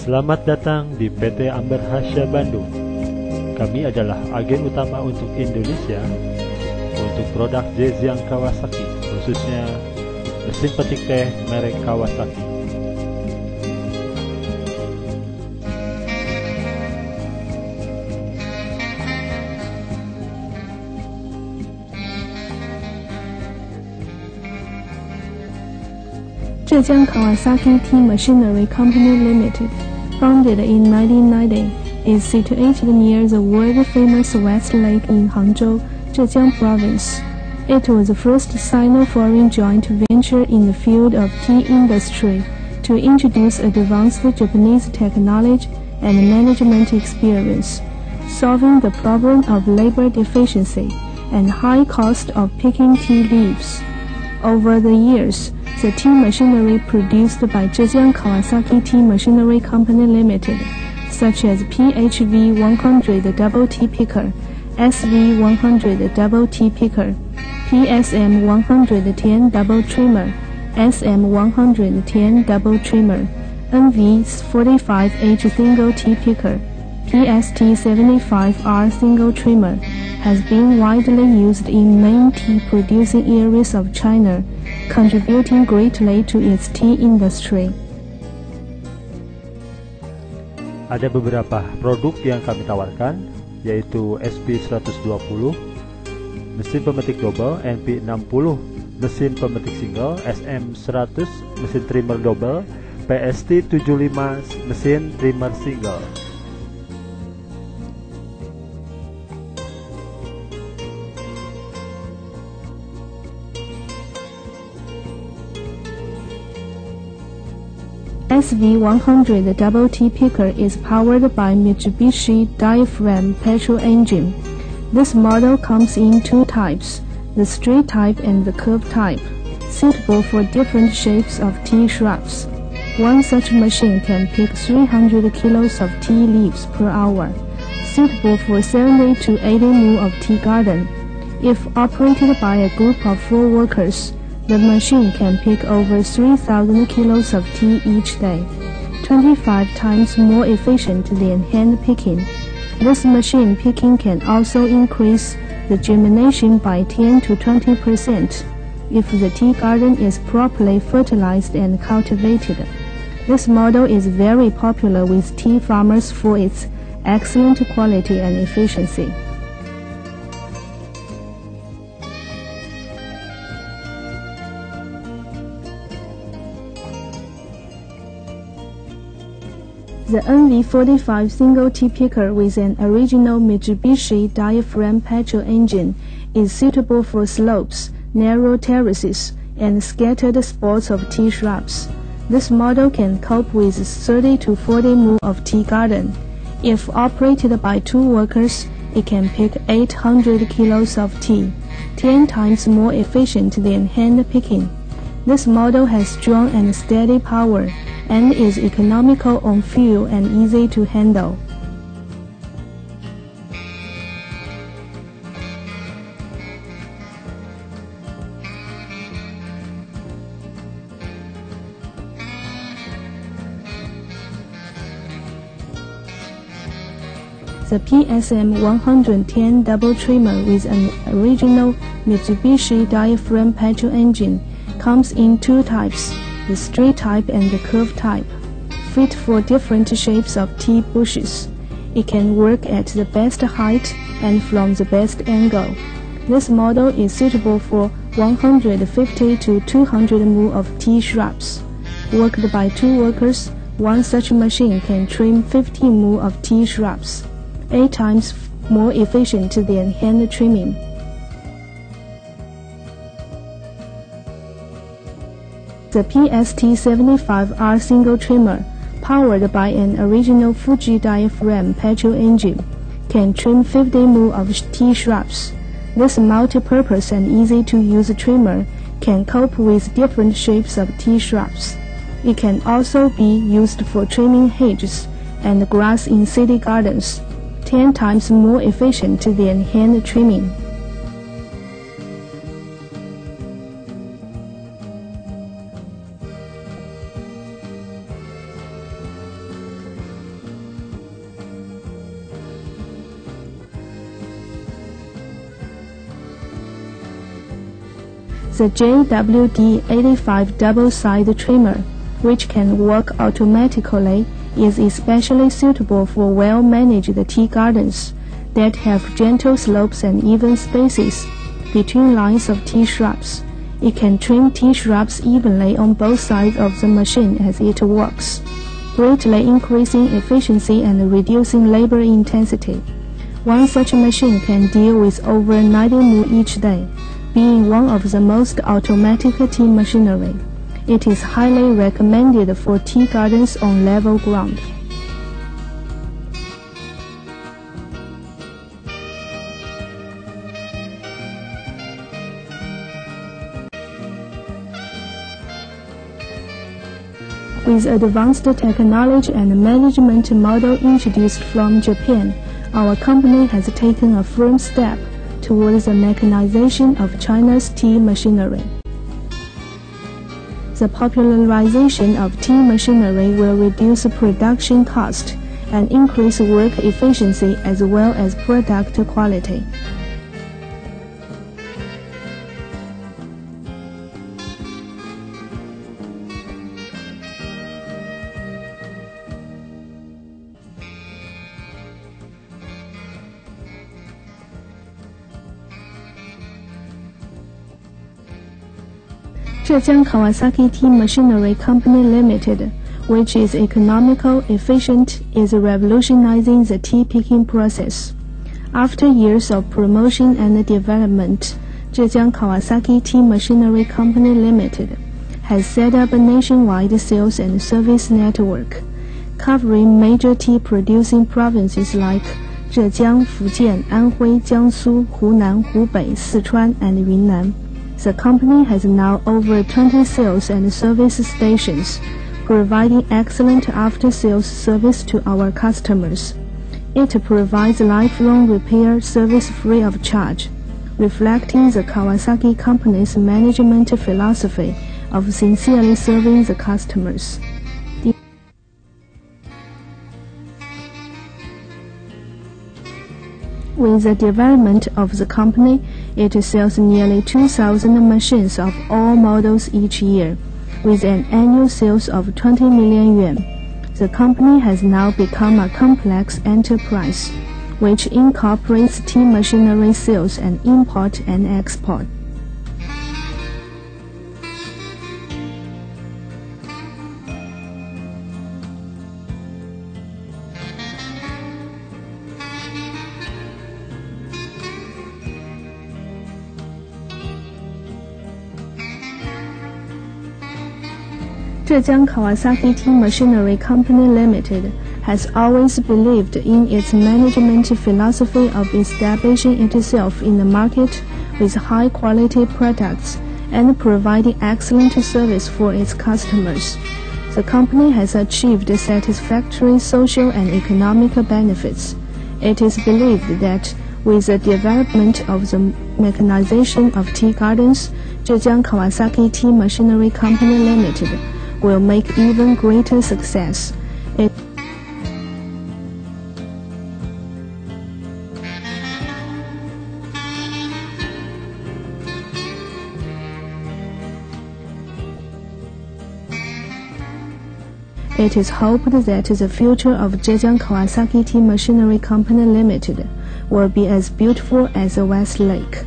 Selamat datang di PT Amber Hasya Bandung. Kami adalah agen utama untuk Indonesia untuk produk Zhejiang Kawasaki, khususnya mesin petik teh merek Kawasaki. Zhejiang Kawasaki Tea Machinery Company Limited, founded in 1990, is situated near the world-famous West Lake in Hangzhou, Zhejiang Province. It was the first Sino-foreign joint venture in the field of tea industry to introduce advanced Japanese technology and management experience, solving the problem of labor deficiency and high cost of picking tea leaves. Over the years, the tea machinery produced by Zhejiang Kawasaki Tea Machinery Company Limited, such as PHV-100 Double Tea Picker, SV-100 Double Tea Picker, PSM-110 Double Trimmer, SM-110 Double Trimmer, NV-45H Single Tea Picker, PST-75R Single Trimmer, has been widely used in main tea-producing areas of China, contributing greatly to its tea industry. Ada beberapa produk yang kami tawarkan, yaitu SP120, mesin pemetik double, NP60, mesin pemetik single, SM100, mesin trimmer double, PST75, mesin trimmer single. SV-100 Double Tea Picker is powered by Mitsubishi diaphragm petrol engine. This model comes in two types, the straight type and the curved type, suitable for different shapes of tea shrubs. One such machine can pick 300 kilos of tea leaves per hour, suitable for 70 to 80 mu of tea garden. If operated by a group of 4 workers, the machine can pick over 3,000 kilos of tea each day, 25 times more efficient than hand picking. This machine picking can also increase the germination by 10 to 20% if the tea garden is properly fertilized and cultivated. This model is very popular with tea farmers for its excellent quality and efficiency. The NV45 single tea picker with an original Mitsubishi diaphragm petrol engine is suitable for slopes, narrow terraces, and scattered spots of tea shrubs. This model can cope with 30 to 40 mu of tea garden. If operated by 2 workers, it can pick 800 kilos of tea, 10 times more efficient than hand picking. This model has strong and steady power and is economical on fuel and easy to handle. The PSM-110 Double Trimmer with an original Mitsubishi diaphragm petrol engine comes in 2 types, the straight type and the curved type, fit for different shapes of tea bushes. It can work at the best height and from the best angle. This model is suitable for 150 to 200 mu of tea shrubs. Worked by 2 workers, one such machine can trim 50 mu of tea shrubs, 8 times more efficient than hand trimming. The PST75R single trimmer, powered by an original Fuji diaphragm petrol engine, can trim 50 mu of tea shrubs. This multi-purpose and easy-to-use trimmer can cope with different shapes of tea shrubs. It can also be used for trimming hedges and grass in city gardens, 10 times more efficient than hand trimming. The JWD85 double-side trimmer, which can work automatically, is especially suitable for well-managed tea gardens that have gentle slopes and even spaces between lines of tea shrubs. It can trim tea shrubs evenly on both sides of the machine as it works, greatly increasing efficiency and reducing labor intensity. One such machine can deal with over 90 mu each day, being one of the most automatic tea machinery. It is highly recommended for tea gardens on level ground. With advanced technology and management model introduced from Japan, our company has taken a firm step towards the mechanization of China's tea machinery. The popularization of tea machinery will reduce production cost and increase work efficiency as well as product quality. Zhejiang Kawasaki Tea Machinery Company Limited, which is economical, efficient, is revolutionizing the tea picking process. After years of promotion and development, Zhejiang Kawasaki Tea Machinery Company Limited has set up a nationwide sales and service network, covering major tea-producing provinces like Zhejiang, Fujian, Anhui, Jiangsu, Hunan, Hubei, Sichuan, and Yunnan. The company has now over 20 sales and service stations, providing excellent after-sales service to our customers. It provides lifelong repair service free of charge, reflecting the Kawasaki Company's management philosophy of sincerely serving the customers. With the development of the company, it sells nearly 2,000 machines of all models each year, with an annual sales of 20 million yuan. The company has now become a complex enterprise, which incorporates tea machinery sales and import and export. Zhejiang Kawasaki Tea Machinery Company Limited has always believed in its management philosophy of establishing itself in the market with high-quality products and providing excellent service for its customers. The company has achieved satisfactory social and economic benefits. It is believed that with the development of the mechanization of tea gardens, Zhejiang Kawasaki Tea Machinery Company Limited will make even greater success. It is hoped that the future of Zhejiang Kawasaki Tea Machinery Company Limited will be as beautiful as the West Lake.